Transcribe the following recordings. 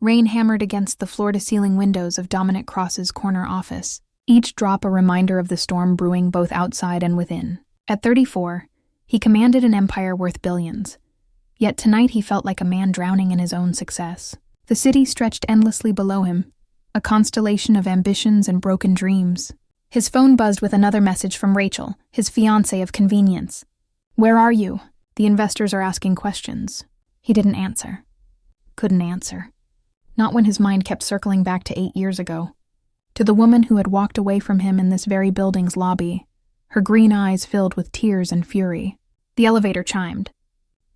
Rain hammered against the floor-to-ceiling windows of Dominic Cross's corner office, each drop a reminder of the storm brewing both outside and within. At 34, he commanded an empire worth billions. Yet tonight he felt like a man drowning in his own success. The city stretched endlessly below him, a constellation of ambitions and broken dreams. His phone buzzed with another message from Rachel, his fiancée of convenience. "Where are you? The investors are asking questions." He didn't answer. Couldn't answer. Not when his mind kept circling back to 8 years ago. To the woman who had walked away from him in this very building's lobby, her green eyes filled with tears and fury. The elevator chimed.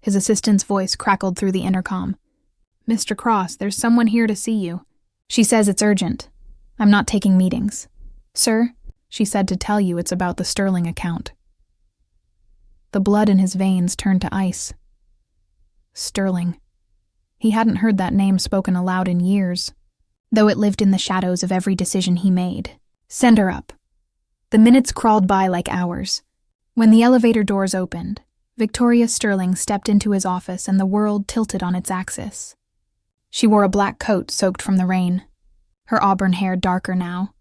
His assistant's voice crackled through the intercom. "Mr. Cross, there's someone here to see you. She says it's urgent. I'm not taking meetings. Sir, she said to tell you it's about the Sterling account." The blood in his veins turned to ice. Sterling. He hadn't heard that name spoken aloud in years, though it lived in the shadows of every decision he made. Send her up. The minutes crawled by like hours. When the elevator doors opened, Victoria Sterling stepped into his office and the world tilted on its axis. She wore a black coat soaked from the rain, her auburn hair darker now,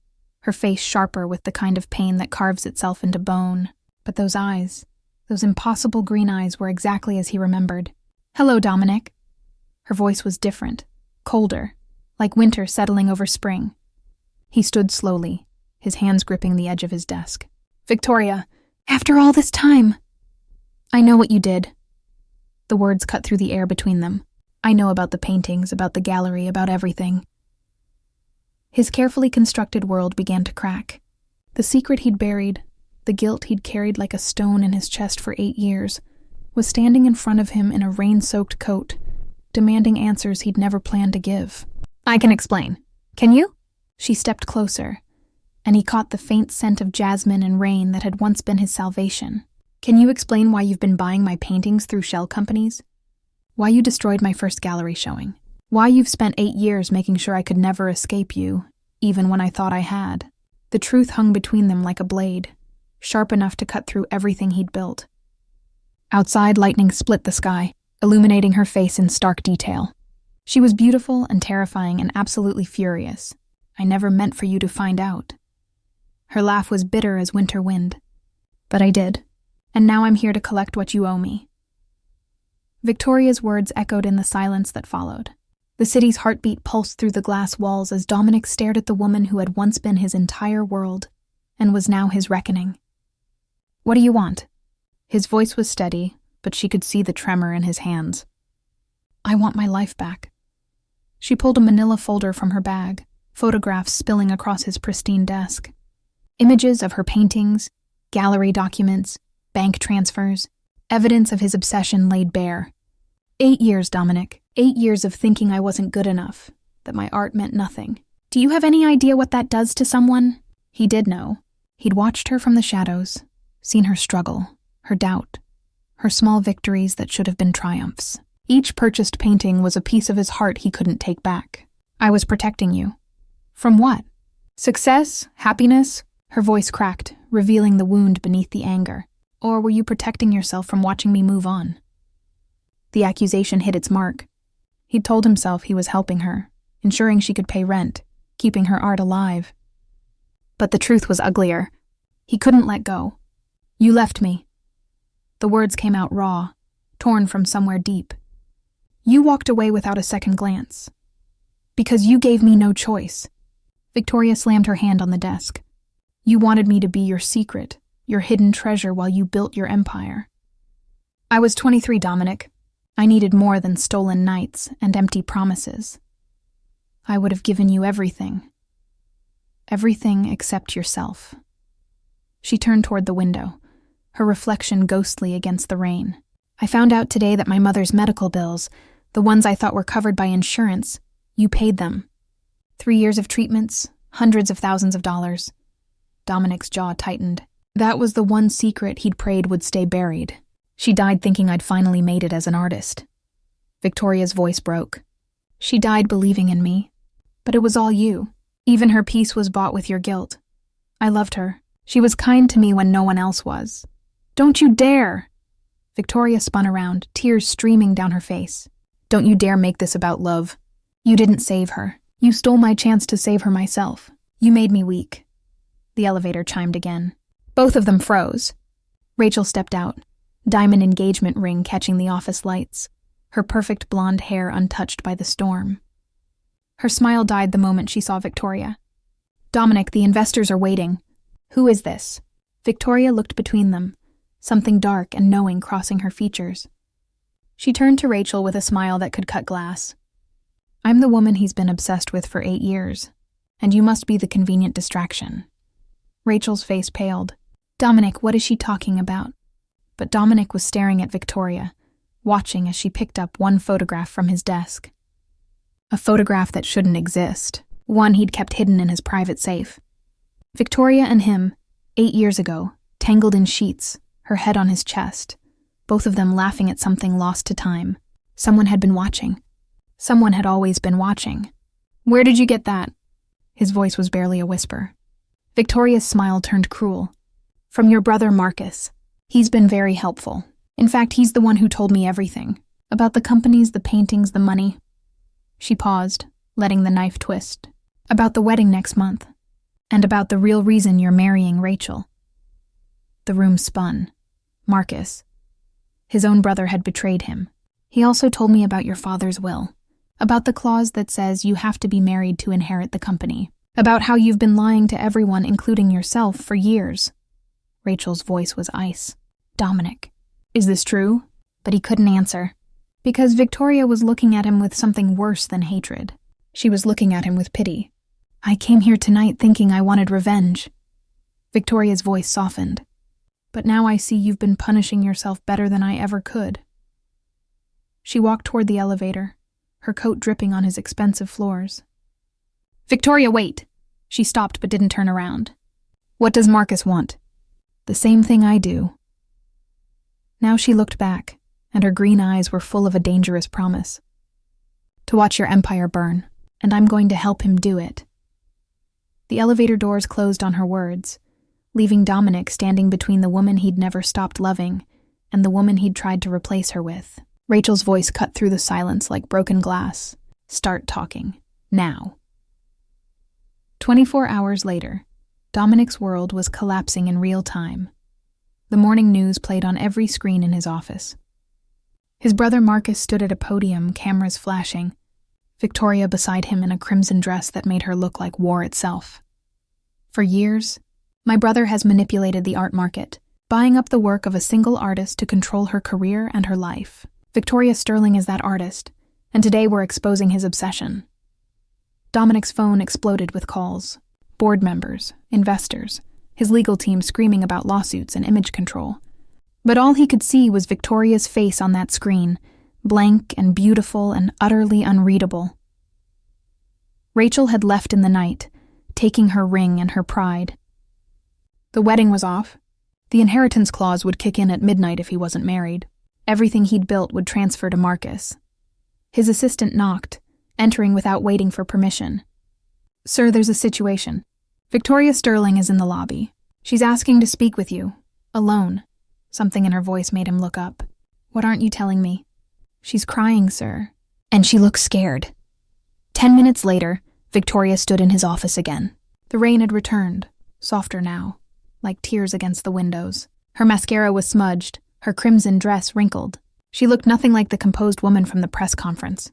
her face sharper with the kind of pain that carves itself into bone. But those eyes, those impossible green eyes, were exactly as he remembered. "Hello, Dominic." Her voice was different, colder, like winter settling over spring. He stood slowly, his hands gripping the edge of his desk. "Victoria, after all this time." "I know what you did." The words cut through the air between them. "I know about the paintings, about the gallery, about everything." His carefully constructed world began to crack. The secret he'd buried, the guilt he'd carried like a stone in his chest for 8 years, was standing in front of him in a rain-soaked coat, demanding answers he'd never planned to give. "I can explain. Can you?" She stepped closer, and he caught the faint scent of jasmine and rain that had once been his salvation. "Can you explain why you've been buying my paintings through shell companies? Why you destroyed my first gallery showing? Why you've spent 8 years making sure I could never escape you, even when I thought I had?" The truth hung between them like a blade, sharp enough to cut through everything he'd built. Outside, lightning split the sky, illuminating her face in stark detail. She was beautiful and terrifying and absolutely furious. "I never meant for you to find out." Her laugh was bitter as winter wind. "But I did, and now I'm here to collect what you owe me." Victoria's words echoed in the silence that followed. The city's heartbeat pulsed through the glass walls as Dominic stared at the woman who had once been his entire world and was now his reckoning. "What do you want?" His voice was steady, but she could see the tremor in his hands. "I want my life back." She pulled a manila folder from her bag, photographs spilling across his pristine desk. Images of her paintings, gallery documents, bank transfers, evidence of his obsession laid bare. 8 years, Dominic. 8 years of thinking I wasn't good enough, that my art meant nothing. Do you have any idea what that does to someone? He did know. He'd watched her from the shadows, seen her struggle, her doubt, her small victories that should have been triumphs. Each purchased painting was a piece of his heart he couldn't take back. "I was protecting you." From what? Success? Happiness? Her voice cracked, revealing the wound beneath the anger. "Or were you protecting yourself from watching me move on?" The accusation hit its mark. He'd told himself he was helping her, ensuring she could pay rent, keeping her art alive. But the truth was uglier. He couldn't let go. "You left me." The words came out raw, torn from somewhere deep. "You walked away without a second glance. Because you gave me no choice." Victoria slammed her hand on the desk. "You wanted me to be your secret, your hidden treasure while you built your empire." "I was 23, Dominic. I needed more than stolen nights and empty promises. I would have given you everything. Everything except yourself." She turned toward the window, her reflection ghostly against the rain. "I found out today that my mother's medical bills, the ones I thought were covered by insurance, you paid them. 3 years of treatments, hundreds of thousands of dollars." Dominic's jaw tightened. That was the one secret he'd prayed would stay buried. "She died thinking I'd finally made it as an artist." Victoria's voice broke. "She died believing in me. But it was all you. Even her peace was bought with your guilt. I loved her. She was kind to me when no one else was." "Don't you dare!" Victoria spun around, tears streaming down her face. "Don't you dare make this about love. You didn't save her. You stole my chance to save her myself. You made me weak." The elevator chimed again. Both of them froze. Rachel stepped out, diamond engagement ring catching the office lights, her perfect blonde hair untouched by the storm. Her smile died the moment she saw Victoria. "Dominic, the investors are waiting." "Who is this?" Victoria looked between them, something dark and knowing crossing her features. She turned to Rachel with a smile that could cut glass. "I'm the woman he's been obsessed with for 8 years, and you must be the convenient distraction." Rachel's face paled. "Dominic, what is she talking about?" But Dominic was staring at Victoria, watching as she picked up one photograph from his desk. A photograph that shouldn't exist, one he'd kept hidden in his private safe. Victoria and him, 8 years ago, tangled in sheets, her head on his chest, both of them laughing at something lost to time. Someone had been watching. Someone had always been watching. "Where did you get that?" His voice was barely a whisper. Victoria's smile turned cruel. "From your brother Marcus. He's been very helpful. In fact, he's the one who told me everything. About the companies, the paintings, the money." She paused, letting the knife twist. "About the wedding next month. And about the real reason you're marrying Rachel." The room spun. Marcus. His own brother had betrayed him. "He also told me about your father's will. About the clause that says you have to be married to inherit the company. About how you've been lying to everyone, including yourself, for years." Rachel's voice was ice. "Dominic, is this true?" But he couldn't answer, because Victoria was looking at him with something worse than hatred. She was looking at him with pity. "I came here tonight thinking I wanted revenge." Victoria's voice softened. "But now I see you've been punishing yourself better than I ever could." She walked toward the elevator, her coat dripping on his expensive floors. "Victoria, wait!" She stopped but didn't turn around. "What does Marcus want?" "The same thing I do." Now she looked back, and her green eyes were full of a dangerous promise. "To watch your empire burn, and I'm going to help him do it." The elevator doors closed on her words, leaving Dominic standing between the woman he'd never stopped loving and the woman he'd tried to replace her with. Rachel's voice cut through the silence like broken glass. "Start talking. Now." 24 hours later, Dominic's world was collapsing in real time. The morning news played on every screen in his office. His brother Marcus stood at a podium, cameras flashing, Victoria beside him in a crimson dress that made her look like war itself. "For years, my brother has manipulated the art market, buying up the work of a single artist to control her career and her life. Victoria Sterling is that artist, and today we're exposing his obsession." Dominic's phone exploded with calls. Board members, investors, his legal team screaming about lawsuits and image control. But all he could see was Victoria's face on that screen, blank and beautiful and utterly unreadable. Rachel had left in the night, taking her ring and her pride. The wedding was off. The inheritance clause would kick in at midnight if he wasn't married. Everything he'd built would transfer to Marcus. His assistant knocked, entering without waiting for permission. "Sir, there's a situation. Victoria Sterling is in the lobby. She's asking to speak with you. Alone." Something in her voice made him look up. "What aren't you telling me?" "She's crying, sir. And she looks scared." 10 minutes later, Victoria stood in his office again. The rain had returned, softer now, like tears against the windows. Her mascara was smudged, her crimson dress wrinkled. She looked nothing like the composed woman from the press conference.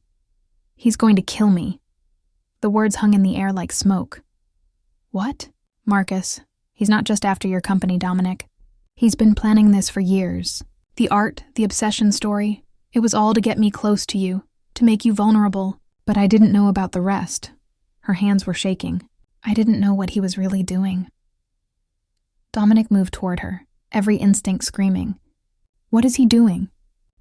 "He's going to kill me." The words hung in the air like smoke. "What?" "Marcus. He's not just after your company, Dominic. He's been planning this for years. The art, the obsession story, it was all to get me close to you, to make you vulnerable. But I didn't know about the rest." Her hands were shaking. "I didn't know what he was really doing." Dominic moved toward her, every instinct screaming. "What is he doing?"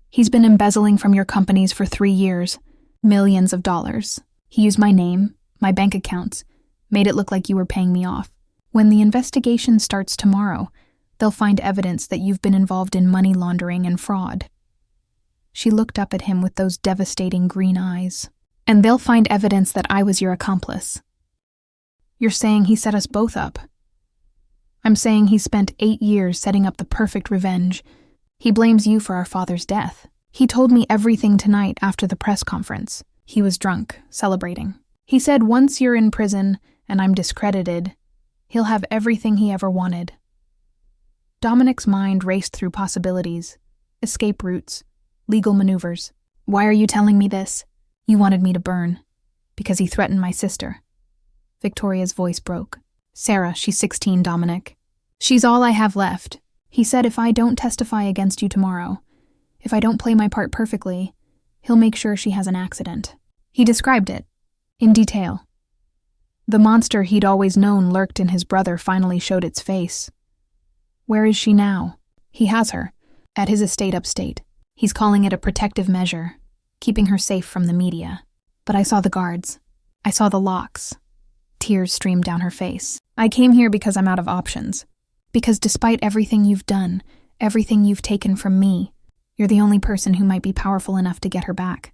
"He's been embezzling from your companies for 3 years. Millions of dollars. He used my name, my bank accounts, made it look like you were paying me off. When the investigation starts tomorrow, they'll find evidence that you've been involved in money laundering and fraud." She looked up at him with those devastating green eyes. "And they'll find evidence that I was your accomplice." "You're saying he set us both up?" "I'm saying he spent 8 years setting up the perfect revenge. He blames you for our father's death. He told me everything tonight after the press conference. He was drunk, celebrating. He said once you're in prison and I'm discredited, he'll have everything he ever wanted. Dominic's mind raced through possibilities, escape routes, legal maneuvers. Why are you telling me this? You wanted me to burn. Because he threatened my sister. Victoria's voice broke. Sarah, she's 16, Dominic. She's all I have left. He said if I don't testify against you tomorrow, if I don't play my part perfectly, he'll make sure she has an accident. He described it, in detail. The monster he'd always known lurked in his brother finally showed its face. Where is she now? He has her, at his estate upstate. He's calling it a protective measure, keeping her safe from the media. But I saw the guards. I saw the locks. Tears streamed down her face. I came here because I'm out of options. Because despite everything you've done, everything you've taken from me, you're the only person who might be powerful enough to get her back.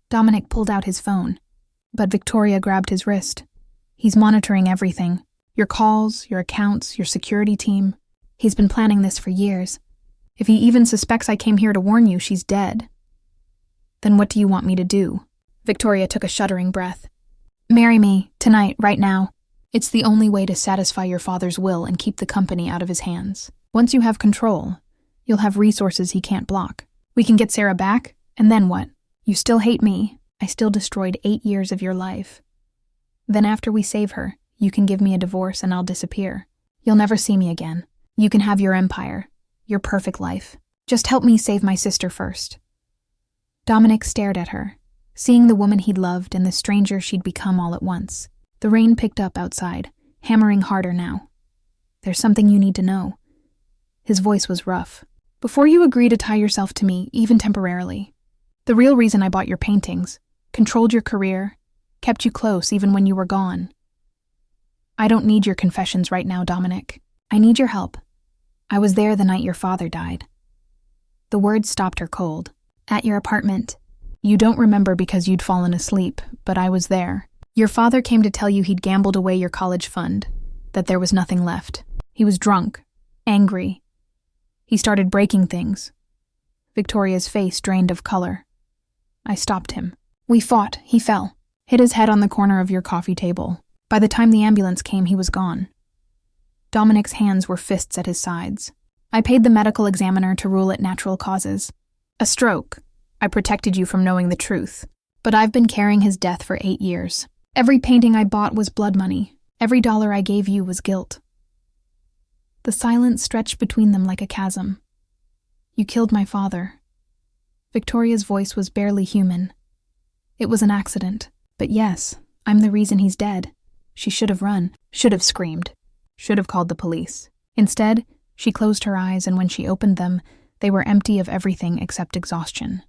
Dominic pulled out his phone, but Victoria grabbed his wrist. He's monitoring everything. Your calls, your accounts, your security team. He's been planning this for years. If he even suspects I came here to warn you, she's dead. Then what do you want me to do? Victoria took a shuddering breath. Marry me, tonight, right now. It's the only way to satisfy your father's will and keep the company out of his hands. Once you have control, you'll have resources he can't block. We can get Sarah back, and then what? You still hate me. I still destroyed 8 years of your life. Then after we save her, you can give me a divorce and I'll disappear. You'll never see me again. You can have your empire, your perfect life. Just help me save my sister first. Dominic stared at her, seeing the woman he'd loved and the stranger she'd become all at once. The rain picked up outside, hammering harder now. There's something you need to know. His voice was rough. Before you agree to tie yourself to me, even temporarily, the real reason I bought your paintings, controlled your career, kept you close even when you were gone. I don't need your confessions right now, Dominic. I need your help. I was there the night your father died. The words stopped her cold. At your apartment. You don't remember because you'd fallen asleep, but I was there. Your father came to tell you he'd gambled away your college fund, that there was nothing left. He was drunk, angry. He started breaking things. Victoria's face drained of color. I stopped him. We fought. He fell, hit his head on the corner of your coffee table. By the time the ambulance came, he was gone. Dominic's hands were fists at his sides. I paid the medical examiner to rule it natural causes. A stroke. I protected you from knowing the truth. But I've been carrying his death for 8 years. Every painting I bought was blood money. Every dollar I gave you was guilt. The silence stretched between them like a chasm. You killed my father. Victoria's voice was barely human. It was an accident. But yes, I'm the reason he's dead. She should have run, should have screamed, should have called the police. Instead, she closed her eyes, and when she opened them, they were empty of everything except exhaustion.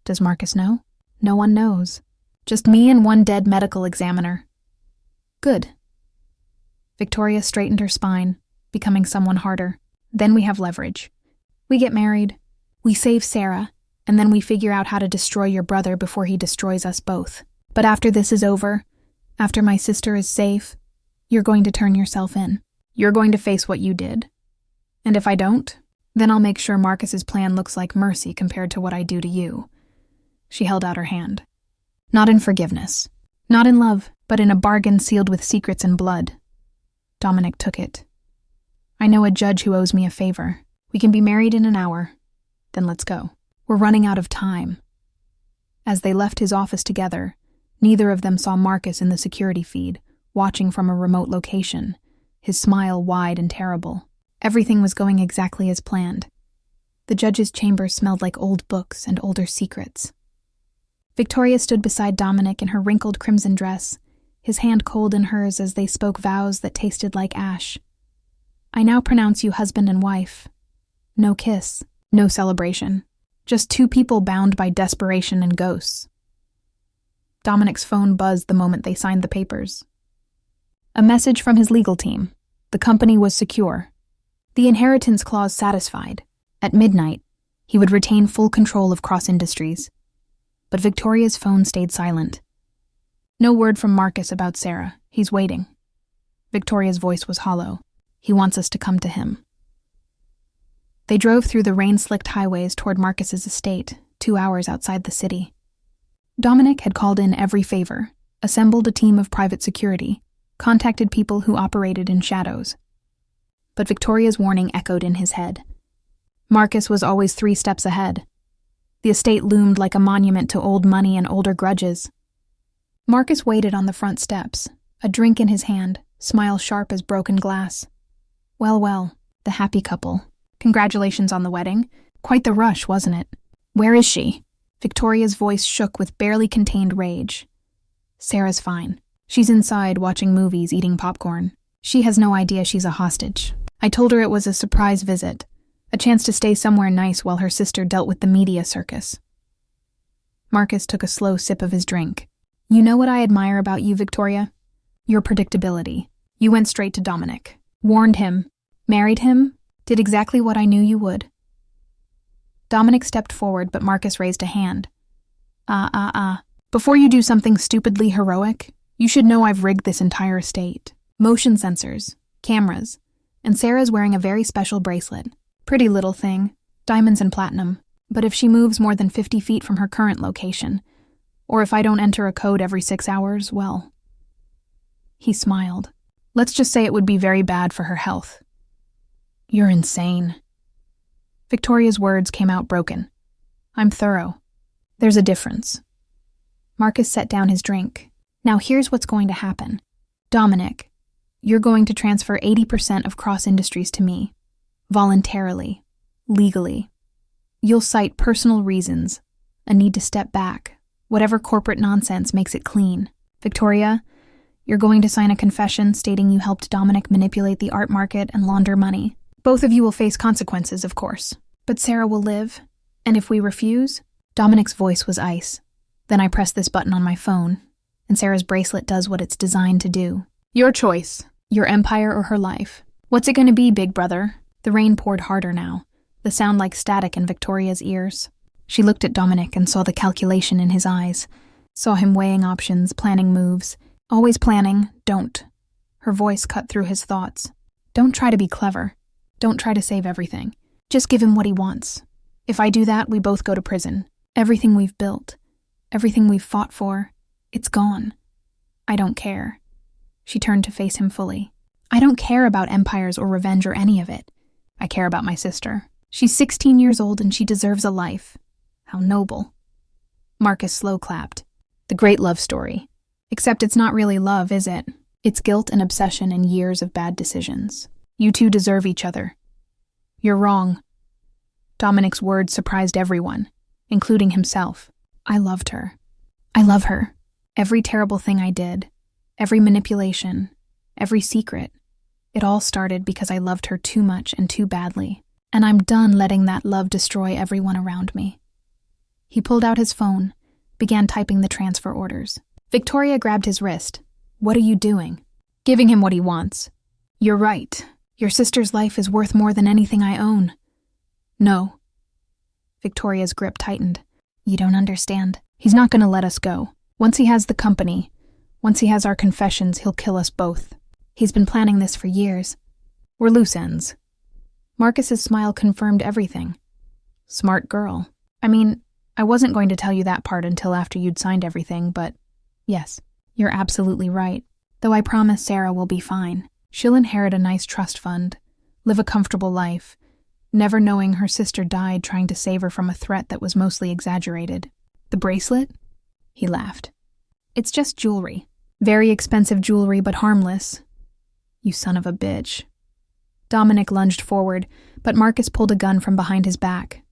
Does Marcus know? No one knows. Just me and one dead medical examiner. Good. Victoria straightened her spine, becoming someone harder. Then we have leverage. We get married, we save Sarah, and then we figure out how to destroy your brother before he destroys us both. But after this is over, after my sister is safe, you're going to turn yourself in. You're going to face what you did. And if I don't, then I'll make sure Marcus's plan looks like mercy compared to what I do to you. She held out her hand. Not in forgiveness. Not in love, but in a bargain sealed with secrets and blood. Dominic took it. I know a judge who owes me a favor. We can be married in an hour. Then let's go. We're running out of time. As they left his office together, neither of them saw Marcus in the security feed, watching from a remote location, his smile wide and terrible. Everything was going exactly as planned. The judge's chamber smelled like old books and older secrets. Victoria stood beside Dominic in her wrinkled crimson dress, his hand cold in hers as they spoke vows that tasted like ash. I now pronounce you husband and wife. No kiss, no celebration. Just two people bound by desperation and ghosts. Dominic's phone buzzed the moment they signed the papers. A message from his legal team. The company was secure. The inheritance clause satisfied. At midnight, he would retain full control of Cross Industries. But Victoria's phone stayed silent. No word from Marcus about Sarah. He's waiting. Victoria's voice was hollow. He wants us to come to him. They drove through the rain-slicked highways toward Marcus's estate, 2 hours outside the city. Dominic had called in every favor, assembled a team of private security, contacted people who operated in shadows. But Victoria's warning echoed in his head. Marcus was always 3 steps ahead. The estate loomed like a monument to old money and older grudges. Marcus waited on the front steps, a drink in his hand, smile sharp as broken glass. Well, the happy couple. Congratulations on the wedding. Quite the rush, wasn't it? Where is she? Victoria's voice shook with barely contained rage. Sarah's fine. She's inside watching movies, eating popcorn. She has no idea she's a hostage. I told her it was a surprise visit, a chance to stay somewhere nice while her sister dealt with the media circus. Marcus took a slow sip of his drink. You know what I admire about you, Victoria? Your predictability. You went straight to Dominic, warned him, married him, did exactly what I knew you would. Dominic stepped forward, but Marcus raised a hand. Before you do something stupidly heroic, you should know I've rigged this entire estate. Motion sensors, cameras, and Sarah's wearing a very special bracelet. Pretty little thing, diamonds and platinum, but if she moves more than 50 feet from her current location, or if I don't enter a code every 6 hours, well. He smiled. Let's just say it would be very bad for her health. You're insane. Victoria's words came out broken. I'm thorough. There's a difference. Marcus set down his drink. Now here's what's going to happen. Dominic, you're going to transfer 80% of Cross Industries to me. Voluntarily. Legally. You'll cite personal reasons, a need to step back, whatever corporate nonsense makes it clean. Victoria, you're going to sign a confession stating you helped Dominic manipulate the art market and launder money. Both of you will face consequences, of course, but Sarah will live, and if we refuse, Dominic's voice was ice. Then I press this button on my phone, and Sarah's bracelet does what it's designed to do. Your choice, your empire or her life. What's it going to be, big brother? The rain poured harder now, the sound like static in Victoria's ears. She looked at Dominic and saw the calculation in his eyes, saw him weighing options, planning moves. Always planning, don't. Her voice cut through his thoughts. Don't try to be clever. Don't try to save everything. Just give him what he wants. If I do that, we both go to prison. Everything we've built, everything we've fought for, it's gone. I don't care. She turned to face him fully. I don't care about empires or revenge or any of it. I care about my sister. She's 16 years old and she deserves a life. How noble. Marcus slow clapped. The great love story. Except it's not really love, is it? It's guilt and obsession and years of bad decisions. You two deserve each other. You're wrong. Dominic's words surprised everyone, including himself. I loved her. I love her. Every terrible thing I did, every manipulation, every secret. It all started because I loved her too much and too badly, and I'm done letting that love destroy everyone around me. He pulled out his phone, began typing the transfer orders. Victoria grabbed his wrist. What are you doing? Giving him what he wants. You're right. Your sister's life is worth more than anything I own. No. Victoria's grip tightened. You don't understand. He's not going to let us go. Once he has the company, once he has our confessions, he'll kill us both. He's been planning this for years. We're loose ends. Marcus's smile confirmed everything. Smart girl. I mean, I wasn't going to tell you that part until after you'd signed everything, but yes, you're absolutely right. Though I promise Sarah will be fine. She'll inherit a nice trust fund, live a comfortable life, never knowing her sister died trying to save her from a threat that was mostly exaggerated. The bracelet? He laughed. It's just jewelry. Very expensive jewelry, but harmless. You son of a bitch. Dominic lunged forward, but Marcus pulled a gun from behind his back.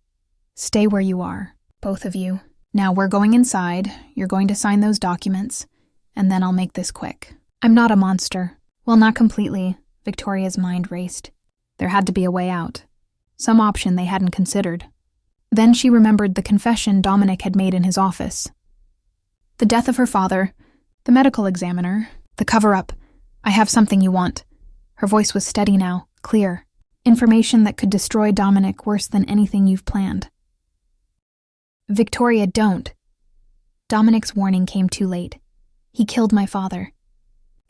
Stay where you are, both of you. Now we're going inside, you're going to sign those documents, and then I'll make this quick. I'm not a monster. Well, not completely. Victoria's mind raced. There had to be a way out. Some option they hadn't considered. Then she remembered the confession Dominic had made in his office. The death of her father, the medical examiner, the cover-up. I have something you want. Her voice was steady now, clear. Information that could destroy Dominic worse than anything you've planned. Victoria, don't. Dominic's warning came too late. He killed my father.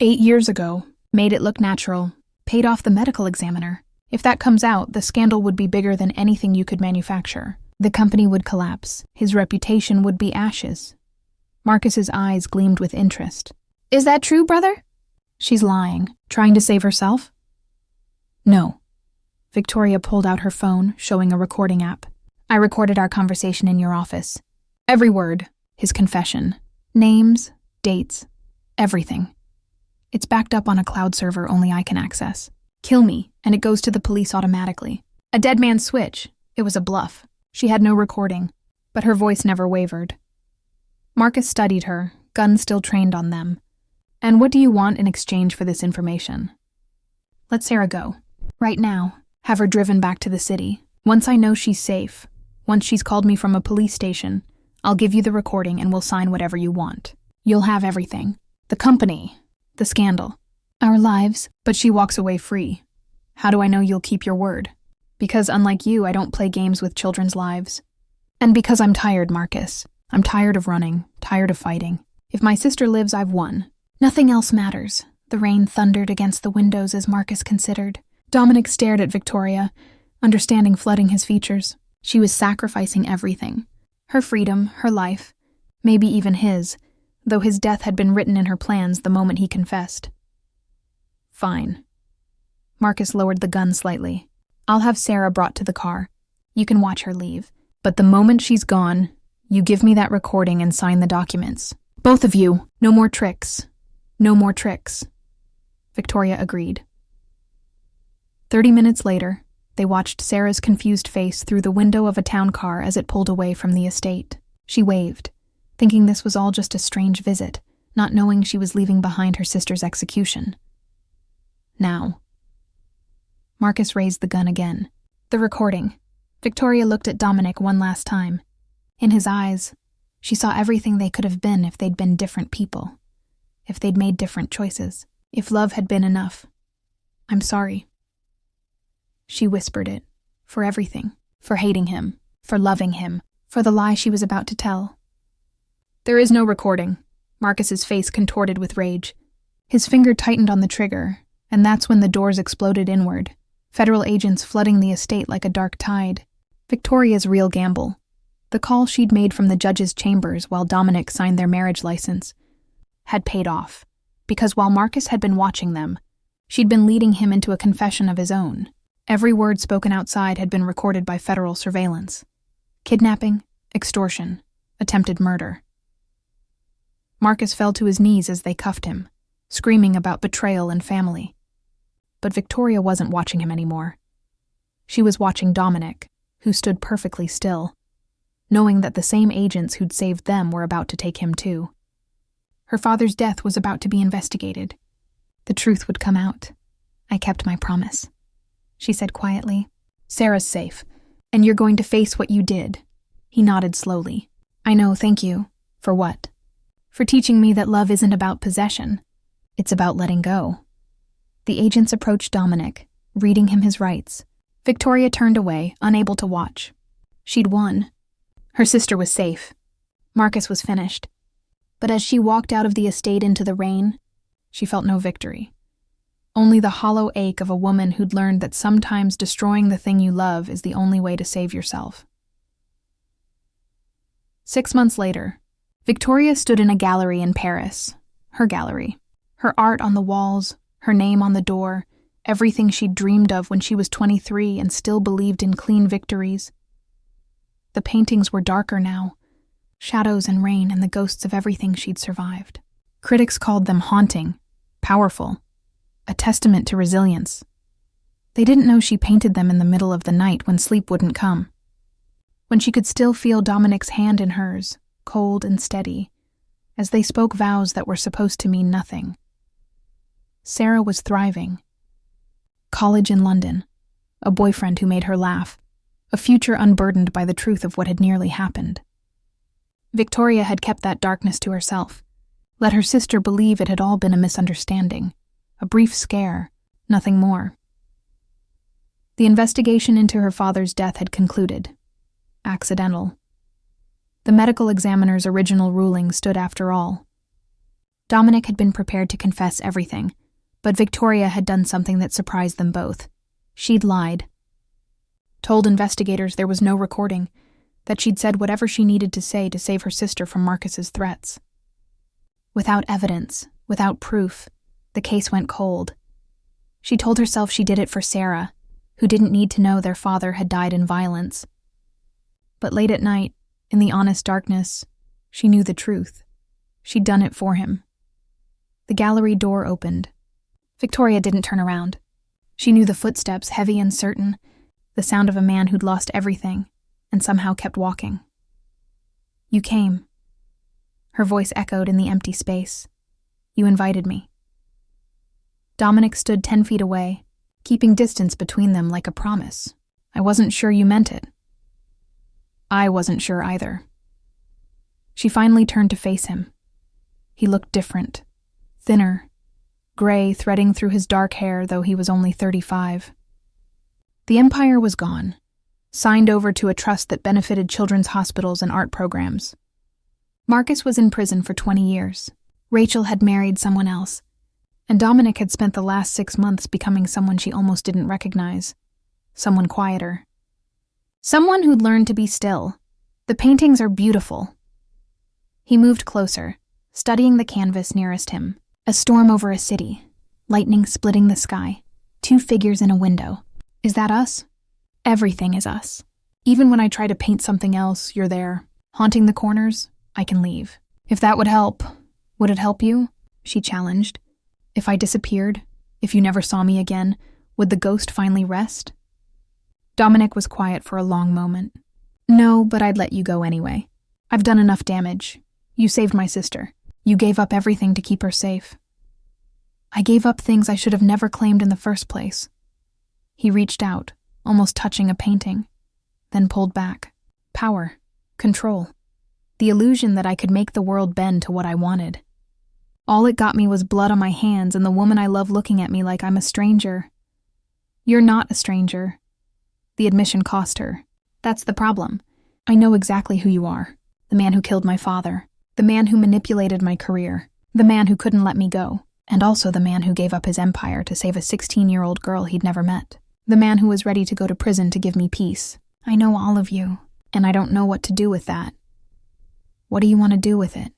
8 years ago, made it look natural, paid off the medical examiner. If that comes out, the scandal would be bigger than anything you could manufacture. The company would collapse. His reputation would be ashes. Marcus's eyes gleamed with interest. Is that true, brother? She's lying, trying to save herself? No. Victoria pulled out her phone, showing a recording app. I recorded our conversation in your office. Every word, his confession. Names, dates, everything. It's backed up on a cloud server only I can access. Kill me, and it goes to the police automatically. A dead man's switch. It was a bluff. She had no recording, but her voice never wavered. Marcus studied her, gun still trained on them. And what do you want in exchange for this information? Let Sarah go. Right now. Have her driven back to the city. Once I know she's safe, once she's called me from a police station, I'll give you the recording and we'll sign whatever you want. You'll have everything. The company. The scandal. Our lives. But she walks away free. How do I know you'll keep your word? Because unlike you, I don't play games with children's lives. And because I'm tired, Marcus. I'm tired of running, tired of fighting. If my sister lives, I've won. Nothing else matters. The rain thundered against the windows as Marcus considered. Dominic stared at Victoria, understanding flooding his features. She was sacrificing everything. Her freedom, her life, maybe even his, though his death had been written in her plans the moment he confessed. Fine. Marcus lowered the gun slightly. I'll have Sarah brought to the car. You can watch her leave. But the moment she's gone, you give me that recording and sign the documents. Both of you. No more tricks. No more tricks. Victoria agreed. 30 minutes later, they watched Sarah's confused face through the window of a town car as it pulled away from the estate. She waved, thinking this was all just a strange visit, not knowing she was leaving behind her sister's execution. Now. Marcus raised the gun again. The recording. Victoria looked at Dominic one last time. In his eyes, she saw everything they could have been if they'd been different people. If they'd made different choices. If love had been enough. I'm sorry. She whispered it. For everything. For hating him. For loving him. For the lie she was about to tell. There is no recording. Marcus's face contorted with rage. His finger tightened on the trigger, and that's when the doors exploded inward. Federal agents flooding the estate like a dark tide. Victoria's real gamble. The call she'd made from the judge's chambers while Dominic signed their marriage license had paid off, because while Marcus had been watching them, she'd been leading him into a confession of his own. Every word spoken outside had been recorded by federal surveillance. Kidnapping, extortion, attempted murder. Marcus fell to his knees as they cuffed him, screaming about betrayal and family. But Victoria wasn't watching him anymore. She was watching Dominic, who stood perfectly still, knowing that the same agents who'd saved them were about to take him too. Her father's death was about to be investigated. The truth would come out. I kept my promise. She said quietly. Sarah's safe, and you're going to face what you did. He nodded slowly. I know, thank you. For what? For teaching me that love isn't about possession. It's about letting go. The agents approached Dominic, reading him his rights. Victoria turned away, unable to watch. She'd won. Her sister was safe. Marcus was finished. But as she walked out of the estate into the rain, she felt no victory. Only the hollow ache of a woman who'd learned that sometimes destroying the thing you love is the only way to save yourself. 6 months later, Victoria stood in a gallery in Paris, her gallery. Her art on the walls, her name on the door, everything she'd dreamed of when she was 23 and still believed in clean victories. The paintings were darker now, shadows and rain and the ghosts of everything she'd survived. Critics called them haunting, powerful, a testament to resilience. They didn't know she painted them in the middle of the night when sleep wouldn't come. When she could still feel Dominic's hand in hers, cold and steady, as they spoke vows that were supposed to mean nothing. Sarah was thriving. College in London, a boyfriend who made her laugh, a future unburdened by the truth of what had nearly happened. Victoria had kept that darkness to herself, let her sister believe it had all been a misunderstanding, a brief scare, nothing more. The investigation into her father's death had concluded. Accidental. The medical examiner's original ruling stood after all. Dominic had been prepared to confess everything, but Victoria had done something that surprised them both. She'd lied. Told investigators there was no recording, that she'd said whatever she needed to say to save her sister from Marcus's threats. Without evidence, without proof, the case went cold. She told herself she did it for Sarah, who didn't need to know their father had died in violence. But late at night, in the honest darkness, she knew the truth. She'd done it for him. The gallery door opened. Victoria didn't turn around. She knew the footsteps, heavy and certain, the sound of a man who'd lost everything and somehow kept walking. "You came." Her voice echoed in the empty space. "You invited me." Dominic stood 10 feet away, keeping distance between them like a promise. "I wasn't sure you meant it." "I wasn't sure either." She finally turned to face him. He looked different, thinner, gray threading through his dark hair, though he was only 35. The empire was gone, signed over to a trust that benefited children's hospitals and art programs. Marcus was in prison for 20 years. Rachel had married someone else, and Dominic had spent the last 6 months becoming someone she almost didn't recognize, someone quieter. Someone who'd learned to be still. "The paintings are beautiful." He moved closer, studying the canvas nearest him. A storm over a city, lightning splitting the sky, 2 figures in a window. Is that us? Everything is us. Even when I try to paint something else, you're there. Haunting the corners, I can leave. "If that would help, would it help you?" she challenged. "If I disappeared, if you never saw me again, would the ghost finally rest?" Dominic was quiet for a long moment. "No, but I'd let you go anyway. I've done enough damage. You saved my sister. You gave up everything to keep her safe." "I gave up things I should have never claimed in the first place." He reached out, almost touching a painting, then pulled back. Power, control, the illusion that I could make the world bend to what I wanted. All it got me was blood on my hands and the woman I love looking at me like I'm a stranger. "You're not a stranger." The admission cost her. "That's the problem. I know exactly who you are. The man who killed my father. The man who manipulated my career. The man who couldn't let me go. And also the man who gave up his empire to save a 16-year-old girl he'd never met. The man who was ready to go to prison to give me peace. I know all of you, and I don't know what to do with that." "What do you want to do with it?"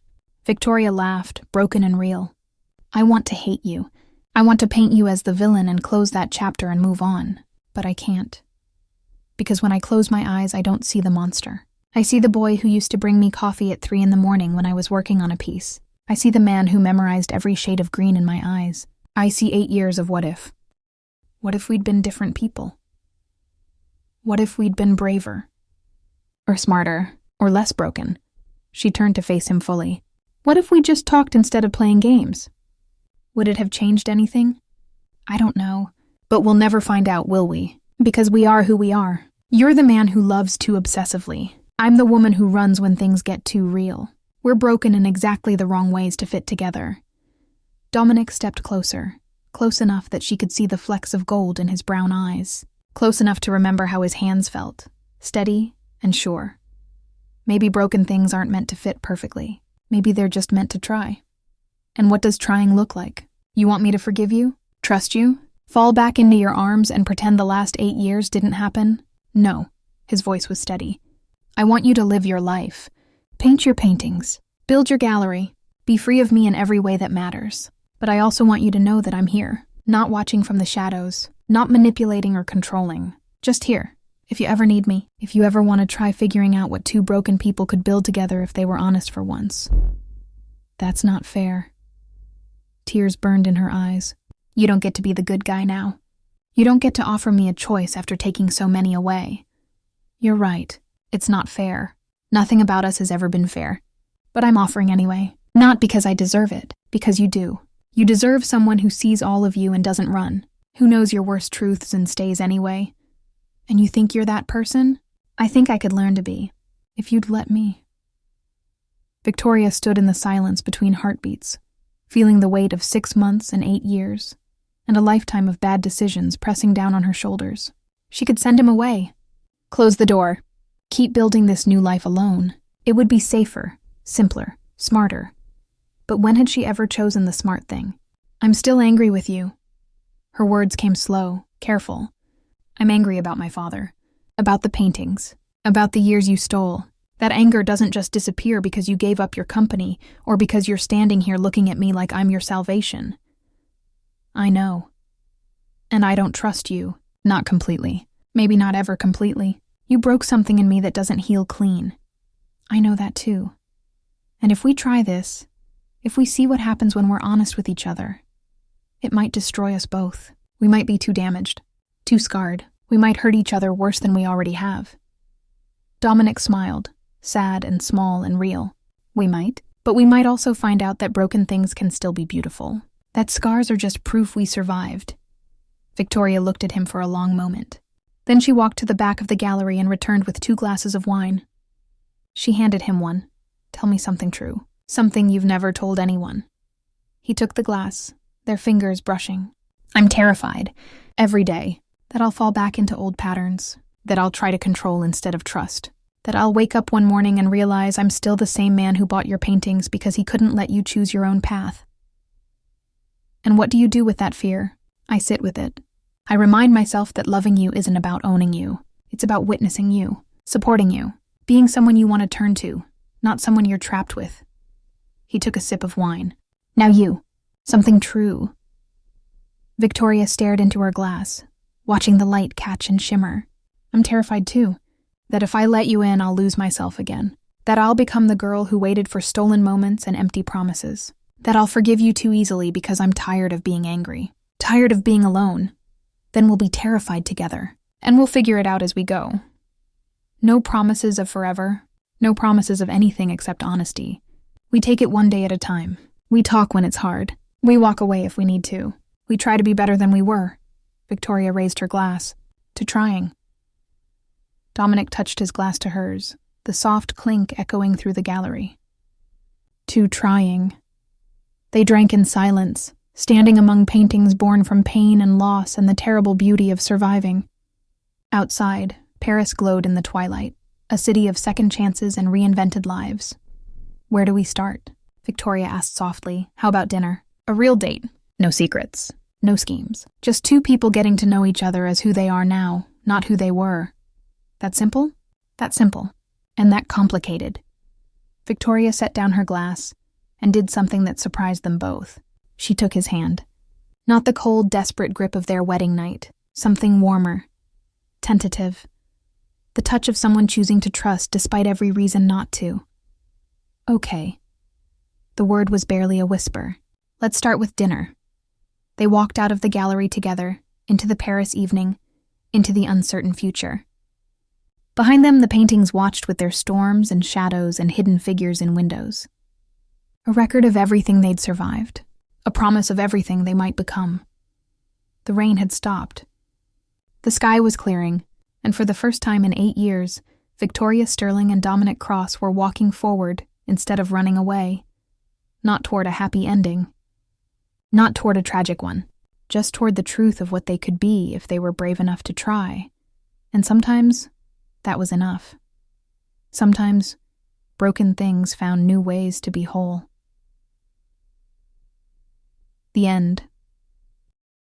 Victoria laughed, broken and real. "I want to hate you. I want to paint you as the villain and close that chapter and move on. But I can't. Because when I close my eyes, I don't see the monster. I see the boy who used to bring me coffee at 3 a.m. when I was working on a piece. I see the man who memorized every shade of green in my eyes. I see 8 years of what if. What if we'd been different people? What if we'd been braver? Or smarter, or less broken?" She turned to face him fully. "What if we just talked instead of playing games? Would it have changed anything? I don't know. But we'll never find out, will we? Because we are who we are. You're the man who loves too obsessively. I'm the woman who runs when things get too real. We're broken in exactly the wrong ways to fit together." Dominic stepped closer, close enough that she could see the flecks of gold in his brown eyes, close enough to remember how his hands felt, steady and sure. Maybe broken things aren't meant to fit perfectly. Maybe they're just meant to try. "And what does trying look like? You want me to forgive you? Trust you? Fall back into your arms and pretend the last 8 years didn't happen? No." His voice was steady. "I want you to live your life. Paint your paintings. Build your gallery. Be free of me in every way that matters. But I also want you to know that I'm here, not watching from the shadows, not manipulating or controlling. Just here. If you ever need me, if you ever want to try figuring out what 2 broken people could build together if they were honest for once." "That's not fair." Tears burned in her eyes. "You don't get to be the good guy now. You don't get to offer me a choice after taking so many away. You're right. It's not fair. Nothing about us has ever been fair. But I'm offering anyway. Not because I deserve it, because you do. You deserve someone who sees all of you and doesn't run, who knows your worst truths and stays anyway. And you think you're that person? I think I could learn to be, if you'd let me." Victoria stood in the silence between heartbeats, feeling the weight of 6 months and 8 years, and a lifetime of bad decisions pressing down on her shoulders. She could send him away. Close the door. Keep building this new life alone. It would be safer, simpler, smarter. But when had she ever chosen the smart thing? "I'm still angry with you." Her words came slow, careful. "I'm angry about my father. About the paintings. About the years you stole. That anger doesn't just disappear because you gave up your company or because you're standing here looking at me like I'm your salvation. I know. And I don't trust you. Not completely. Maybe not ever completely. You broke something in me that doesn't heal clean. I know that too. And if we try this, if we see what happens when we're honest with each other, it might destroy us both. We might be too damaged, too scarred. We might hurt each other worse than we already have. Dominic smiled, sad and small and real. We might, but we might also find out that broken things can still be beautiful. That scars are just proof we survived. Victoria looked at him for a long moment. Then she walked to the back of the gallery and returned with 2 glasses of wine. She handed him one. Tell me something true. Something you've never told anyone. He took the glass, their fingers brushing. I'm terrified, every day, that I'll fall back into old patterns, that I'll try to control instead of trust, that I'll wake up one morning and realize I'm still the same man who bought your paintings because he couldn't let you choose your own path. And what do you do with that fear? I sit with it. I remind myself that loving you isn't about owning you. It's about witnessing you, supporting you, being someone you want to turn to, not someone you're trapped with. He took a sip of wine. Now you. Something true. Victoria stared into her glass, watching the light catch and shimmer. I'm terrified too, that if I let you in, I'll lose myself again. That I'll become the girl who waited for stolen moments and empty promises. That I'll forgive you too easily because I'm tired of being angry, tired of being alone. Then we'll be terrified together, and we'll figure it out as we go. No promises of forever, no promises of anything except honesty. We take it one day at a time. We talk when it's hard. We walk away if we need to. We try to be better than we were. Victoria raised her glass. To trying. Dominic touched his glass to hers, the soft clink echoing through the gallery. To trying. They drank in silence, standing among paintings born from pain and loss and the terrible beauty of surviving. Outside, Paris glowed in the twilight, a city of second chances and reinvented lives. Where do we start? Victoria asked softly. How about dinner? A real date. No secrets. No schemes. Just 2 people getting to know each other as who they are now, not who they were. That simple? That simple. And that complicated. Victoria set down her glass and did something that surprised them both. She took his hand. Not the cold, desperate grip of their wedding night. Something warmer. Tentative. The touch of someone choosing to trust despite every reason not to. Okay. The word was barely a whisper. Let's start with dinner. They walked out of the gallery together, into the Paris evening, into the uncertain future. Behind them, the paintings watched with their storms and shadows and hidden figures in windows. A record of everything they'd survived. A promise of everything they might become. The rain had stopped. The sky was clearing, and for the first time in 8 years, Victoria Sterling and Dominic Cross were walking forward instead of running away. Not toward a happy ending. Not toward a tragic one. Just toward the truth of what they could be if they were brave enough to try. And sometimes, that was enough. Sometimes, broken things found new ways to be whole. The end.